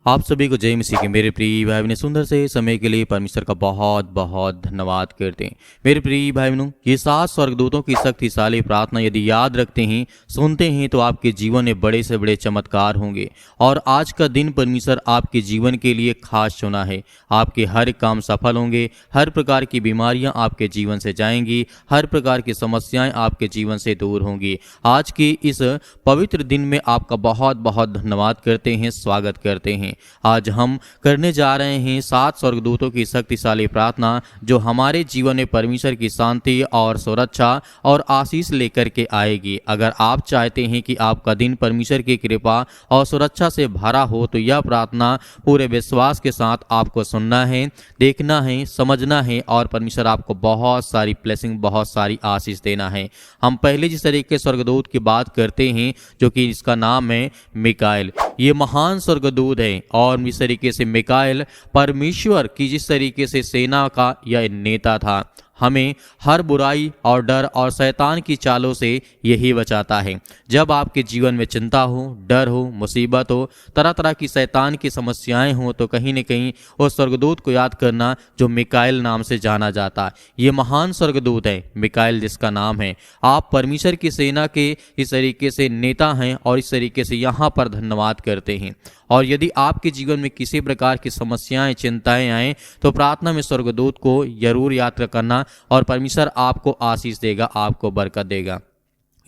आप सभी को जय मसीह के मेरे प्रिय भाई बहनों, सुंदर से समय के लिए परमेश्वर का बहुत बहुत धन्यवाद करते हैं। मेरे प्रिय भाई बहनों, ये 7 स्वर्गदूतों की शक्तिशाली प्रार्थना यदि याद रखते हैं, सुनते हैं, तो आपके जीवन में बड़े से बड़े चमत्कार होंगे। और आज का दिन परमेश्वर आपके जीवन के लिए खास चुना है। आपके हर काम सफल होंगे, हर प्रकार की बीमारियां आपके जीवन से जाएंगी, हर प्रकार की समस्याएं आपके जीवन से दूर होंगी। आज की इस पवित्र दिन में आपका बहुत बहुत धन्यवाद करते हैं, स्वागत करते हैं। आज हम करने जा रहे हैं 7 स्वर्गदूतों की शक्तिशाली प्रार्थना, जो हमारे जीवन में परमेश्वर की शांति और सुरक्षा और आशीष लेकर के आएगी। अगर आप चाहते हैं कि आपका दिन परमेश्वर की कृपा और सुरक्षा से भरा हो, तो यह प्रार्थना पूरे विश्वास के साथ आपको सुनना है, देखना है, समझना है, और परमेश्वर आपको बहुत सारी ब्लेसिंग, बहुत सारी आशीष देना है। हम पहले जिस तरीके स्वर्गदूत की बात करते हैं, जो कि इसका नाम है मिकाएल, ये महान स्वर्गदूत है। और इस तरीके से मिकाएल परमेश्वर की जिस तरीके से सेना का यह नेता था, हमें हर बुराई और डर और शैतान की चालों से यही बचाता है। जब आपके जीवन में चिंता हो, डर हो, मुसीबत हो, तरह तरह की शैतान की समस्याएं हो, तो कहीं न कहीं उस स्वर्गदूत को याद करना जो मिकाएल नाम से जाना जाता है। ये महान स्वर्गदूत है मिकाएल जिसका नाम है। आप परमेश्वर की सेना के इस तरीके से नेता हैं और इस तरीके से यहाँ पर धन्यवाद करते हैं। और यदि आपके जीवन में किसी प्रकार की समस्याएं, चिंताएं आए, तो प्रार्थना में स्वर्गदूत को जरूर याद करना, और परमेश्वर आपको आशीष देगा, आपको बरकत देगा।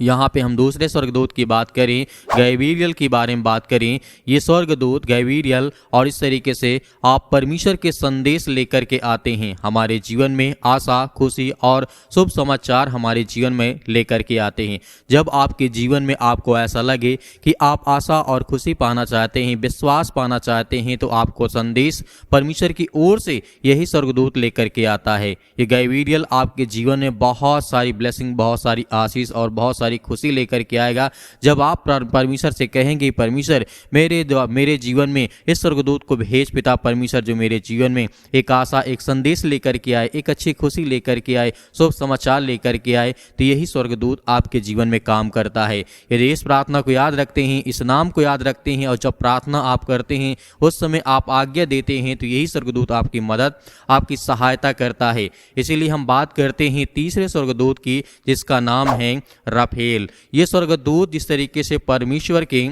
यहाँ पे हम दूसरे स्वर्गदूत की बात करें, गैब्रियल की बारे में बात करें। ये स्वर्गदूत गैब्रियल, और इस तरीके से आप परमेश्वर के संदेश लेकर के आते हैं। हमारे जीवन में आशा, खुशी और शुभ समाचार हमारे जीवन में लेकर के आते हैं। जब आपके जीवन में आपको ऐसा लगे कि आप आशा और खुशी पाना चाहते हैं, विश्वास पाना चाहते हैं, तो आपको संदेश परमेश्वर की ओर से यही स्वर्गदूत लेकर के आता है। ये गैब्रियल आपके जीवन में बहुत सारी ब्लेसिंग, बहुत सारी आशीष और बहुत सारी खुशी लेकर के आएगा। जब आप परमेश्वर से कहेंगे, परमेश्वर मेरे जीवन में इस स्वर्गदूत को भेज पिता परमेश्वर, जो मेरे जीवन में एक आशा, एक संदेश लेकर के आए, एक अच्छी खुशी लेकर के आए, शुभ समाचार लेकर के आए, तो यही स्वर्गदूत आपके जीवन में काम करता है। यदि इस प्रार्थना को याद रखते हैं, इस नाम को याद रखते हैं, और जब प्रार्थना आप करते हैं उस समय आप आज्ञा देते हैं, तो यही स्वर्गदूत आपकी मदद, आपकी सहायता करता है। इसीलिए हम बात करते हैं तीसरे स्वर्गदूत की, जिसका नाम है राफेल। ये स्वर्गदूत जिस तरीके से परमेश्वर के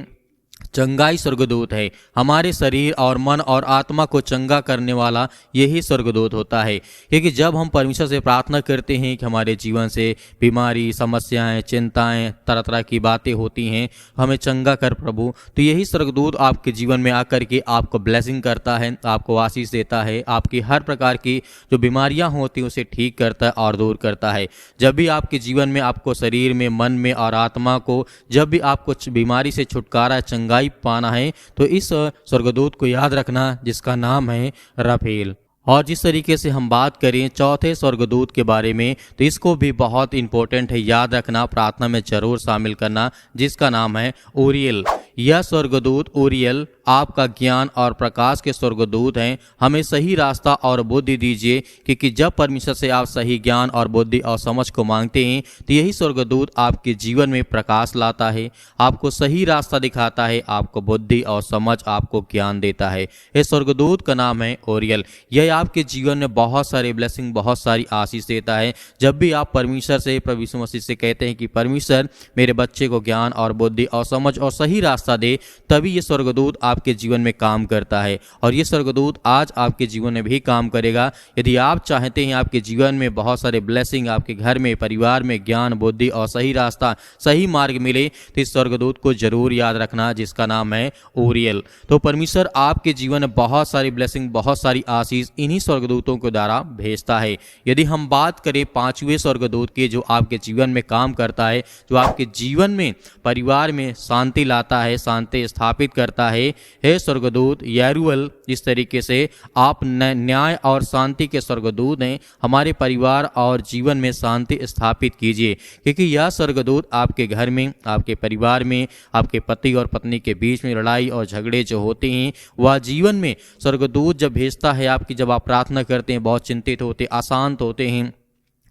चंगाई स्वर्गदूत है, हमारे शरीर और मन और आत्मा को चंगा करने वाला यही स्वर्गदूत होता है। क्योंकि जब हम परमेश्वर से प्रार्थना करते हैं कि हमारे जीवन से बीमारी, समस्याएं, चिंताएं, तरह तरह की बातें होती हैं, हमें चंगा कर प्रभु, तो यही स्वर्गदूत आपके जीवन में आकर के आपको ब्लेसिंग करता है, आपको आशीष देता है, आपकी हर प्रकार की जो बीमारियां होती हैं उसे ठीक करता है और दूर करता है। जब भी आपके जीवन में आपको शरीर में, मन में और आत्मा को जब भी आपको बीमारी से छुटकारा, चंगाई पाना है, तो इस स्वर्गदूत को याद रखना, जिसका नाम है राफेल। और जिस तरीके से हम बात करें चौथे स्वर्गदूत के बारे में, तो इसको भी बहुत इंपॉर्टेंट है याद रखना, प्रार्थना में जरूर शामिल करना, जिसका नाम है ऊरियल। यह स्वर्गदूत ऊरियल आपका ज्ञान और प्रकाश के स्वर्गदूत हैं। हमें सही रास्ता और बुद्धि दीजिए, क्योंकि जब परमेश्वर से आप सही ज्ञान और बुद्धि और समझ को मांगते हैं, तो यही स्वर्गदूत आपके जीवन में प्रकाश लाता है, आपको सही रास्ता दिखाता है, आपको बुद्धि और समझ, आपको ज्ञान देता है। इस स्वर्गदूत का नाम है ऊरियल। यह आपके जीवन में बहुत सारी ब्लेसिंग, बहुत सारी आशीष देता है। जब भी आप परमेश्वर से, प्रभु यीशु मसीह से कहते हैं कि परमेश्वर मेरे बच्चे को ज्ञान और बुद्धि और समझ और सही रास्ता दे, तभी ये स्वर्गदूत आपके जीवन में काम करता है। और ये स्वर्गदूत आज आपके जीवन में भी काम करेगा। यदि आप चाहते हैं आपके जीवन में बहुत सारे ब्लेसिंग, आपके घर में, परिवार में ज्ञान, बुद्धि और सही रास्ता, सही मार्ग मिले, तो इस स्वर्गदूत को जरूर याद रखना, जिसका नाम है ऊरियल। तो परमेश्वर आपके जीवन में बहुत सारी ब्लेसिंग, बहुत सारी आशीष इन्हीं स्वर्गदूतों के द्वारा भेजता है। यदि हम बात करें पांचवें स्वर्गदूत की, जो आपके जीवन में काम करता है, जो आपके जीवन में, परिवार में शांति लाता है, शांति स्थापित करता है स्वर्गदूत यरूअल। इस तरीके से आप न्याय और शांति के स्वर्गदूत हैं। हमारे परिवार और जीवन में शांति स्थापित कीजिए, क्योंकि यह स्वर्गदूत आपके घर में, आपके परिवार में, आपके पति और पत्नी के बीच में लड़ाई और झगड़े जो होते हैं, वह जीवन में स्वर्गदूत जब भेजता है आपकी, जब आप प्रार्थना करते हैं, बहुत चिंतित होते, अशांत होते हैं,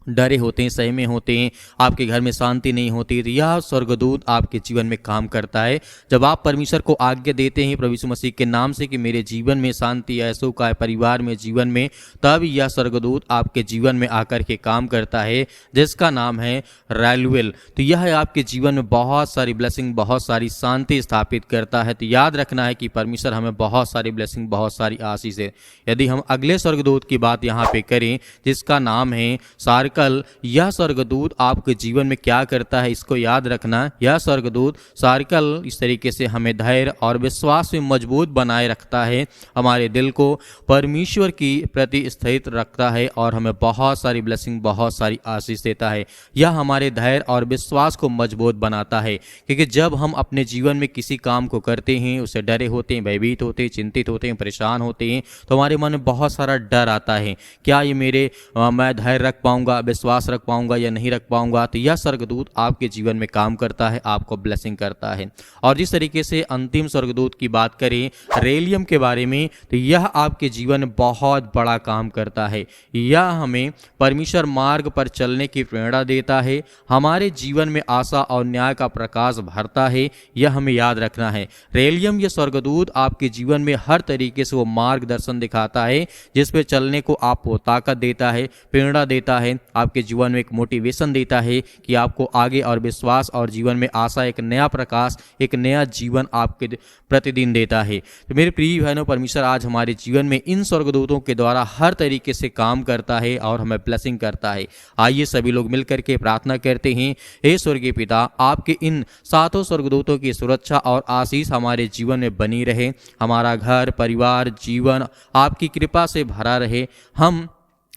डरे होते हैं, सहमे होते हैं, आपके घर में शांति नहीं होती, तो यह स्वर्गदूत आपके जीवन में काम करता है। जब आप परमेश्वर को आज्ञा देते हैं प्रभु यीशु मसीह के नाम से कि मेरे जीवन में शांति है, सुख है, परिवार में, जीवन में, तब यह स्वर्गदूत आपके जीवन में आकर के काम करता है, जिसका नाम है रैलुएल। तो यह आपके जीवन में बहुत सारी ब्लेसिंग, बहुत सारी शांति स्थापित करता है। तो याद रखना है कि परमेश्वर हमें बहुत सारी ब्लेसिंग, बहुत सारी आशीष है। यदि हम अगले स्वर्गदूत की बात यहाँ पे करें जिसका नाम है सार्कल, यह स्वर्गदूत आपके जीवन में क्या करता है इसको याद रखना। यह स्वर्गदूत सार्कल इस तरीके से हमें धैर्य और विश्वास में मजबूत बनाए रखता है, हमारे दिल को परमेश्वर की प्रति स्थित रखता है और हमें बहुत सारी ब्लेसिंग, बहुत सारी आशीष देता है। यह हमारे धैर्य और विश्वास को मजबूत बनाता है, क्योंकि जब हम अपने जीवन में किसी काम को करते हैं, उससे डरे होते हैं, भयभीत होते हैं, चिंतित होते हैं, परेशान होते हैं, तो हमारे मन में बहुत सारा डर आता है। क्या ये मैं धैर्य रख पाऊंगा, विश्वास रख पाऊंगा या नहीं रख पाऊंगा? तो यह स्वर्गदूत आपके जीवन में काम करता है, आपको ब्लेसिंग करता है। और जिस तरीके से अंतिम स्वर्गदूत की बात करें रेलियम के बारे में, तो यह आपके जीवन में बहुत बड़ा काम करता है। यह हमें परमेश्वर मार्ग पर चलने की प्रेरणा देता है, हमारे जीवन में आशा और न्याय का प्रकाश भरता है। यह हमें याद रखना है। रेलियम यह स्वर्गदूत आपके जीवन में हर तरीके से वो मार्गदर्शन दिखाता है, जिस पे चलने को आपको ताकत देता है, प्रेरणा देता है, आपके जीवन में एक मोटिवेशन देता है कि आपको आगे और विश्वास और जीवन में आशा, एक नया प्रकाश, एक नया जीवन आपके प्रतिदिन देता है। तो मेरे प्रिय बहनों, परमेश्वर आज हमारे जीवन में इन स्वर्गदूतों के द्वारा हर तरीके से काम करता है और हमें ब्लेसिंग करता है। आइए सभी लोग मिलकर के प्रार्थना करते हैं। हे स्वर्गीय पिता, आपके इन सातों स्वर्गदूतों की सुरक्षा और आशीष हमारे जीवन में बनी रहे, हमारा घर, परिवार, जीवन आपकी कृपा से भरा रहे। हम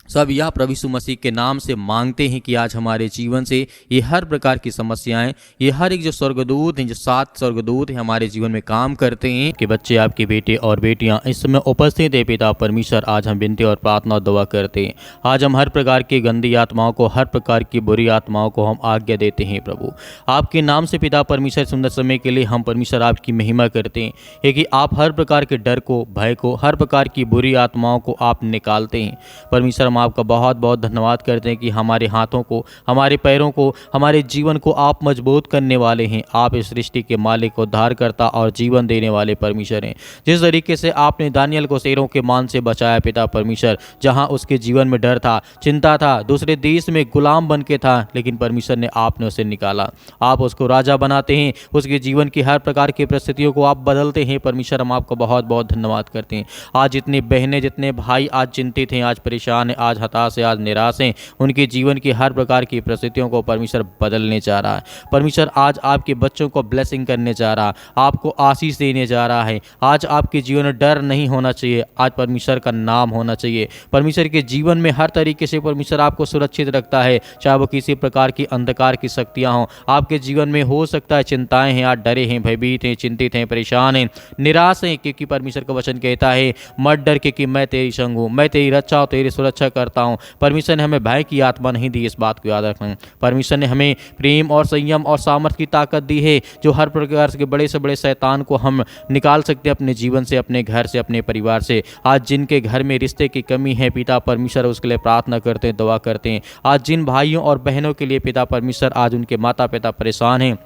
सब यह प्रभु यीशु मसीह के नाम से मांगते हैं कि आज हमारे जीवन से ये हर प्रकार की समस्याएं, ये हर एक जो स्वर्गदूत हैं, जो 7 स्वर्गदूत हैं, हमारे जीवन में काम करते हैं कि बच्चे, आपके बेटे और बेटियां इस समय उपस्थित है। पिता परमेश्वर, आज हम विनती और प्रार्थना और दुआ करते हैं। आज हम हर प्रकार की गंदी आत्माओं को, हर प्रकार की बुरी आत्माओं को हम आज्ञा देते हैं। प्रभु आपके नाम से पिता परमेश्वर, सुंदर समय के लिए हम परमेश्वर आपकी महिमा करते हैं कि आप हर प्रकार के डर को, भय को, हर प्रकार की बुरी आत्माओं को आप निकालते हैं। परमेश्वर हम आपका बहुत बहुत धन्यवाद करते हैं कि हमारे हाथों को, हमारे पैरों को, हमारे जीवन को आप मजबूत करने वाले हैं। आप इस सृष्टि के मालिक, उद्धारकर्ता और जीवन देने वाले परमेश्वर हैं। जिस तरीके से आपने दानियल को शेरों के मान से बचाया पिता परमेश्वर, जहां उसके जीवन में डर था, चिंता था, दूसरे देश में गुलाम बन के था, लेकिन परमेश्वर ने आपने उसे निकाला। आप उसको राजा बनाते हैं, उसके जीवन की हर प्रकार की परिस्थितियों को आप बदलते हैं। परमेश्वर हम आपका बहुत बहुत धन्यवाद करते हैं। आज जितने बहनें, जितने भाई आज चिंतित हैं, आज परेशान हैं, आज हताश है, आज निराश हैं, उनके जीवन की हर प्रकार की परिस्थितियों को परमेश्वर बदलने जा रहा है। परमेश्वर आज आपके बच्चों को ब्लेसिंग करने जा रहा है, आपको आशीष देने जा रहा है। आज आपके जीवन में डर नहीं होना चाहिए, आज परमेश्वर का नाम होना चाहिए। परमेश्वर के जीवन में हर तरीके से परमेश्वर आपको सुरक्षित रखता है, चाहे वो किसी प्रकार की अंधकार की शक्तियां हों। आपके जीवन में हो सकता है चिंताएं हैं, आज डरे हैं, भयभीत हैं, चिंतित हैं, परेशान हैं, निराश हैं, क्योंकि परमेश्वर का वचन कहता है मत डर, क्योंकि मैं तेरी संग हूँ, मैं तेरी रक्षा और तेरी सुरक्षा करता हूँ। परमेश्वर ने हमें भय की आत्मा नहीं दी, इस बात को याद रखना। परमेश्वर ने हमें प्रेम और संयम और सामर्थ्य की ताकत दी है, जो हर प्रकार के बड़े से बड़े शैतान को हम निकाल सकते हैं अपने जीवन से, अपने घर से, अपने परिवार से। आज जिनके घर में रिश्ते की कमी है पिता परमेश्वर, उसके लिए प्रार्थना करते हैं, दुआ करते हैं। आज जिन भाइयों और बहनों के लिए पिता परमेश्वर आज उनके माता पिता परेशान हैं,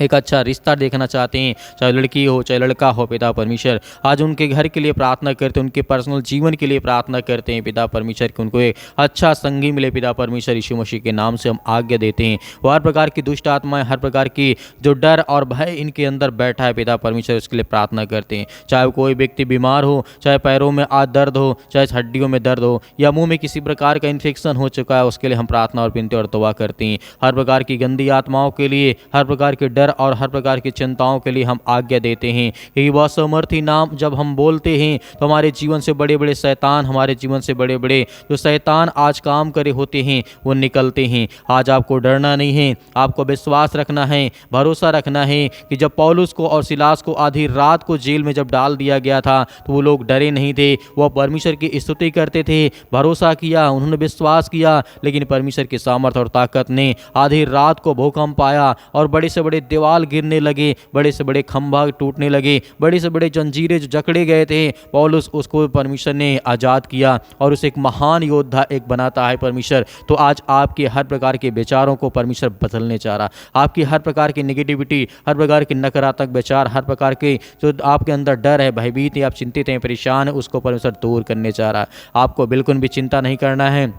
एक अच्छा रिश्ता देखना चाहते हैं, चाहे लड़की हो चाहे लड़का हो, पिता परमेश्वर आज उनके घर के लिए प्रार्थना करते हैं, उनके पर्सनल जीवन के लिए प्रार्थना करते हैं पिता परमेश्वर कि उनको एक अच्छा संगी मिले। पिता परमेश्वर यीशु मसीह के नाम से हम आज्ञा देते हैं। वो हर प्रकार की दुष्ट आत्माएं, हर प्रकार की जो डर और भय इनके अंदर बैठा है पिता परमेश्वर, उसके लिए प्रार्थना करते हैं। चाहे कोई व्यक्ति बीमार हो, चाहे पैरों में आज दर्द हो, चाहे हड्डियों में दर्द हो, या मुँह में किसी प्रकार का इन्फेक्शन हो चुका है, उसके लिए हम प्रार्थना और विनती और दुआ करते हैं। हर प्रकार की गंदी आत्माओं के लिए, हर प्रकार के डर और हर प्रकार की चिंताओं के लिए हम आज्ञा देते हैं कि वह सामर्थी नाम जब हम बोलते हैं तो हमारे जीवन से बड़े बड़े शैतान, हमारे जीवन से बड़े बड़े जो शैतान आज काम करे होते हैं वो निकलते हैं। आज आपको डरना नहीं है, आपको विश्वास रखना है, भरोसा रखना है कि जब पौलुस को और सिलास को आधी रात को जेल में जब डाल दिया गया था तो वो लोग डरे नहीं थे, वह परमेश्वर की स्तुति करते थे, भरोसा किया, उन्होंने विश्वास किया। लेकिन परमेश्वर की सामर्थ और ताकत ने आधी रात को भूकंप आया और बड़े से बड़े दीवार गिरने लगे, बड़े से बड़े खंभा टूटने लगे, बड़े से बड़े जंजीरें जो जकड़े गए थे, पौलुस उसको परमेश्वर ने आज़ाद किया और उसे एक महान योद्धा एक बनाता है परमेश्वर। तो आज आपके हर प्रकार के विचारों को परमेश्वर बदलने चाह रहा, आपकी हर प्रकार की नेगेटिविटी, हर प्रकार के नकारात्मक विचार, हर प्रकार के जो आपके अंदर डर है, भयभीत है, आप चिंतित हैं, परेशान हैं, उसको परमेश्वर दूर करने चाह रहा है। आपको बिल्कुल भी चिंता नहीं करना है,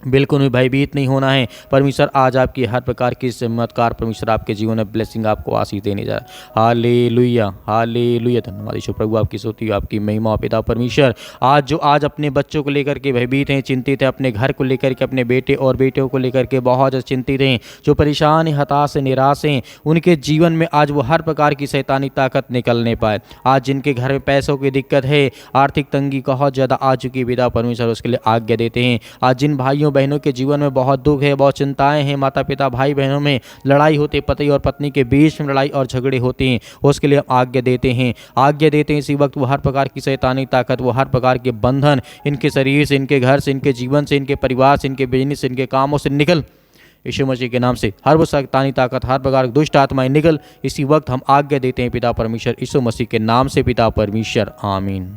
बिल्कुल भी भयभीत नहीं होना है। परमेश्वर आज आपकी हर प्रकार की चमत्कार, परमेश्वर आपके जीवन में ब्लेसिंग, आपको आशीष देने जा रहा है। Hallelujah, hallelujah. धन्यवाद यीशु प्रभु, आपकी स्तुति, आपकी महिमा पिता परमेश्वर। आज अपने बच्चों को लेकर के भयभीत हैं, चिंतित हैं, अपने घर को लेकर के, अपने बेटे और बेटियों को लेकर के बहुत ज़्यादा चिंतित हैं, जो परेशान हैं, हताश हैं, निराश हैं, उनके जीवन में आज वो हर प्रकार की शैतानी ताकत निकलने पाए। आज जिनके घर में पैसों की दिक्कत है, आर्थिक तंगी बहुत ज़्यादा आ चुकी है, पिता परमेश्वर उसके लिए आज्ञा देते हैं। आज जिन भाइयों बहनों के जीवन में बहुत दुख है, बहुत चिंताएं हैं, माता पिता भाई बहनों में लड़ाई होती है, पति और पत्नी के बीच में लड़ाई और झगड़े होते हैं, उसके लिए आज्ञा देते हैं, इसी वक्त वो हर प्रकार की शैतानी ताकत, वो हर प्रकार के बंधन इनके शरीर से, इनके घर से, इनके जीवन से, इनके परिवार से, इनके बिजनेस से, इनके कामों से निकल, यीशु मसीह के नाम से हर वो शैतानी ताकत, हर प्रकार की दुष्ट आत्माएं निकल। इसी वक्त हम आज्ञा देते हैं पिता परमेश्वर, यीशु मसीह के नाम से पिता परमेश्वर, आमीन।